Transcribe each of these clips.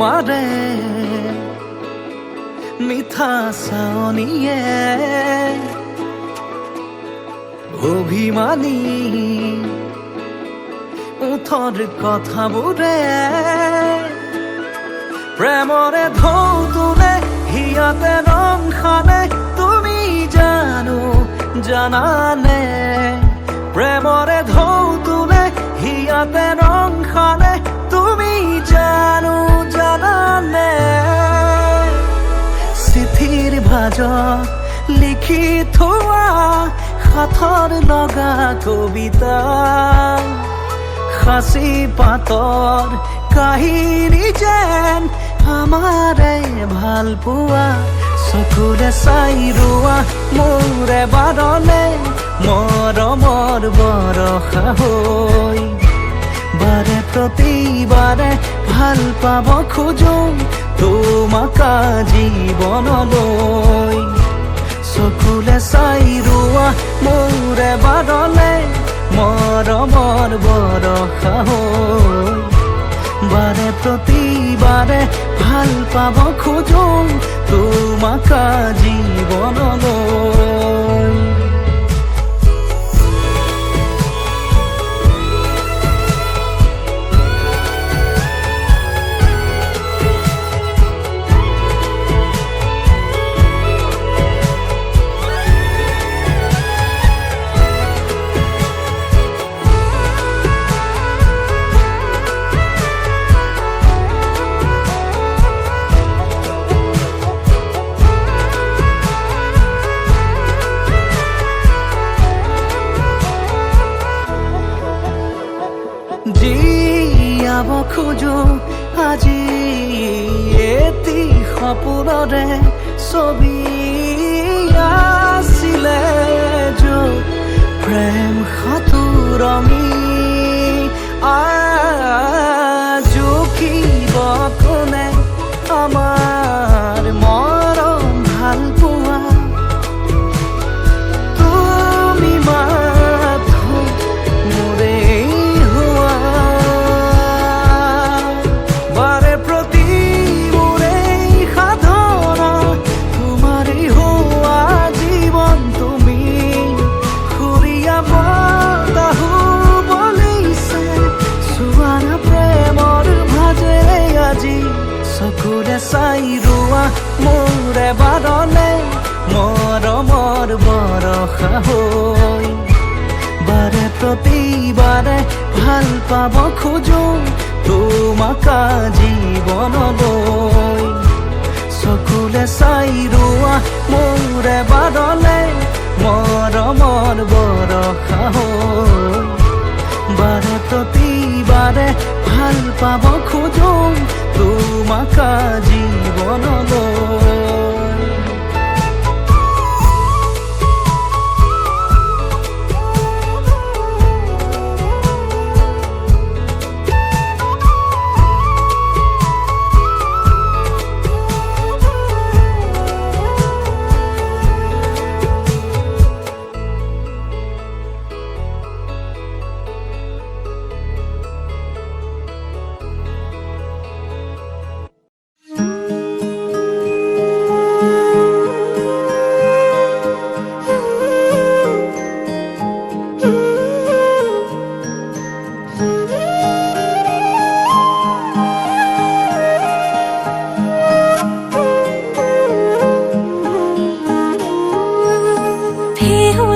তোমাৰে মিঠা চাৱনিয়ে অভিমানী ওঠৰ কথাবোৰে প্ৰেমৰে ঢৌ তোলে হিয়াতে ৰং সানে তুমি জানানে প্ৰেমৰে ঢৌ তোলে হিয়াতে ৰং সানে তুমি জানানে চিঠিৰ ভাজত লিখি থোৱা সাথৰ লগা কবিতা সাঁচি পাতৰ কাহিনী যেন আমাৰে ভাল পোৱা চকুৰে চাই ৰোৱা মোৰে বাৰলে মৰমৰ বৰষা হৈ বাৰে প্ৰতিবাৰে ভাল পাব খোজো তোমাক জীৱনলৈ চকুলে চাই ৰোৱা মোৰে বাৰলে মৰমৰ বৰষা হৈ বাৰে প্ৰতিবাৰে ভাল পাব খোজো তোমাক জীৱনলৈ জীয়াব খোজো আজি এটি সপোনৰে ছবি আছিলে য'ত প্ৰেম সাঁতুৰমি জুখিব কোনে আমাৰ মৰম ভাল পোৱা তুমি মাথো মোৰে চকুৰে চাই ৰোৱা মোৰে বাৰলে মৰমৰ বৰষা হৈ বাৰে প্ৰতিবাৰে ভাল পাব খোজো তোমাক জীৱনলৈ চকুৰে চাই ৰোৱা মোৰে বাৰলে মৰমৰ বৰষা হৈ বাৰে প্ৰতিবাৰে ভাল পাব খোজো তোমাক জীৱনলৈ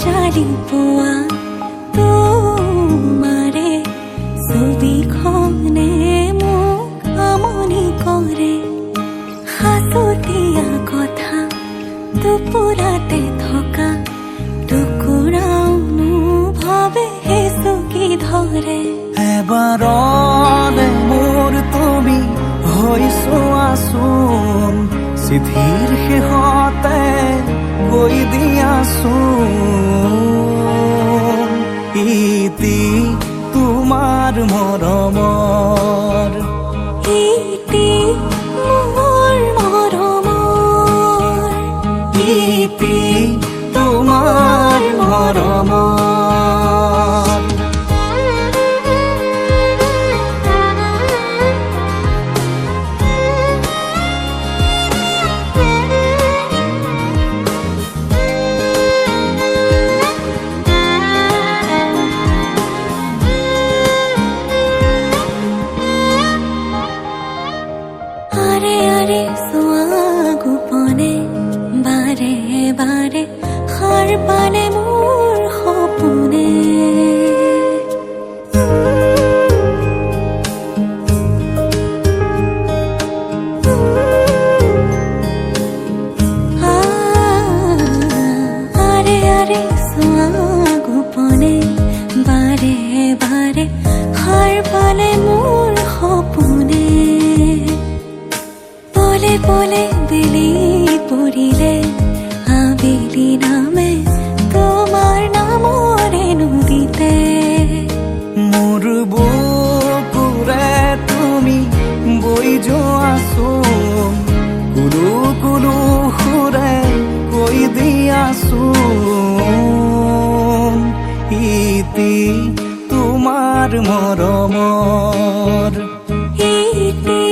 জানি পোৱা তোমাৰে ছবিখনে মোক আমনি কৰে সাঁচতীয়া কথা টোপোলাতে থকা টুকুৰাওনো ভাবে চকী ধৰে এবাৰলে মোৰ তুমি হৈ চোৱাচোন চিঠিৰ শেষতে কৈ দিয়াচোন ইতি তোমাৰ মৰমৰ ইতি মোৰ মৰমৰ ইতি তোমাৰ মৰমৰ তোমাৰ মৰমৰ ইতি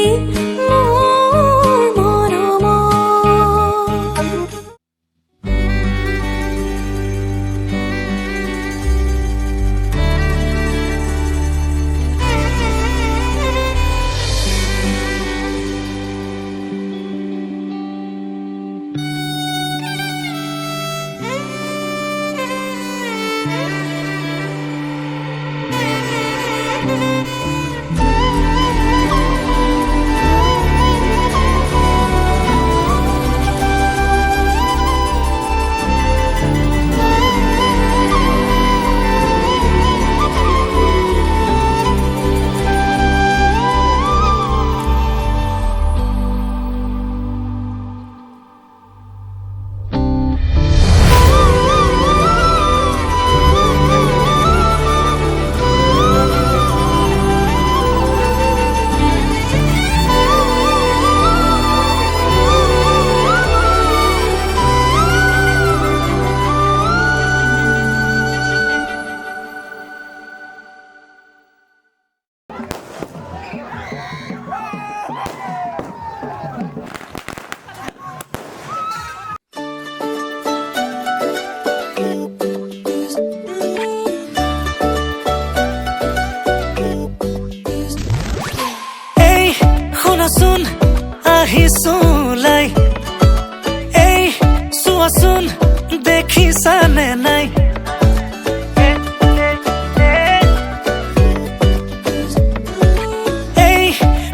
মোৰ মৰমৰ শুনাচোন আহিছো লাই এই চোৱাচোন দেখিছানে নাই এই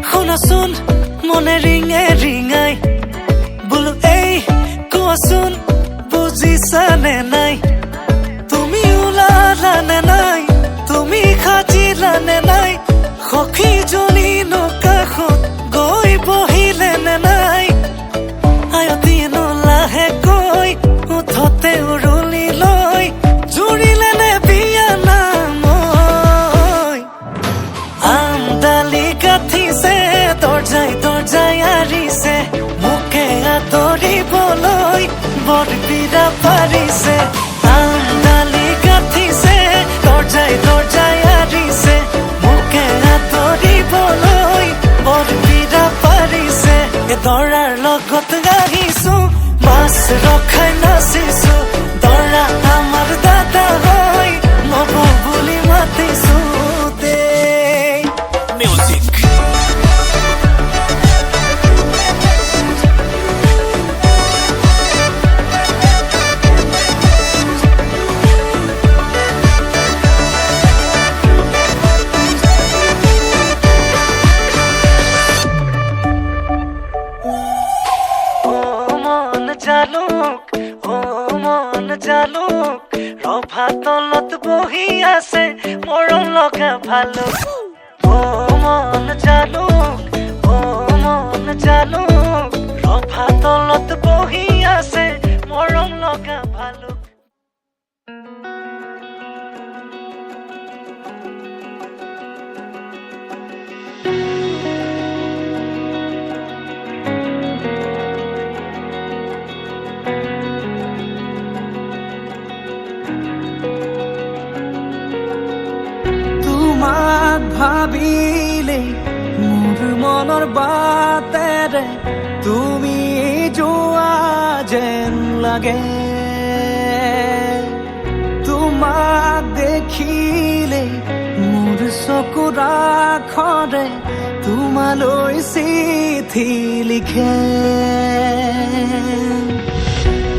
শুনাচোন মনে ৰিঙে ৰিঙাই বোলো এই কোৱাচোন বুজিছানে নাই তুমি ওলালানে নাই তুমি খাজিলানে নাই সখীজনী কাষত গৈ বহিলে নে নাই আয়তীন লাহেকৈ উঠতে উৰুলি লৈ জুৰিলে নে বিয়া নামৈ আমডালি গাঠিছে দৰ্জাই দৰ্জাই আৰিছে মোকে আদৰিবলৈ বৰ বিৰা পাৰিছে আমডালি গাঠিছে দৰ্জাই দৰ্জাই আৰিছে মোকে আদৰিবলৈ বৰ বিৰা পাৰিছে দৰাৰ লগত আহিছো মাছ ৰখাই নাচিছো দৰা আমাৰ দাদা হয় নব বুলি মাতিছো দেই মিউজিক জালুক ৰভা তলত বহি আছে মৰম লগা ভালুক ও মন জালুক ৰভা তলত বহি আছে মৰম লগা ভালুক ভাবিলে মোৰ মনৰ বাটেৰে তুমি যোৱা যেন লাগে তোমাক দেখিলে মোৰ চকুৰ আখৰে তোমালৈ চিঠি লিখে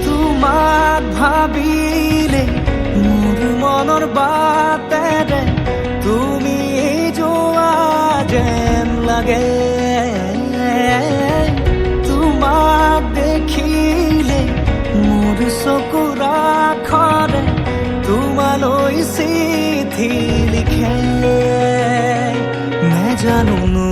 তোমাক ভাবিলে মোৰ মনৰ বাটেৰে তুমি যোৱা যেন লাগে তোমাক দেখিলে মোৰ চকুৰ আখৰে তোমালৈ চিঠি লিখে নেজানো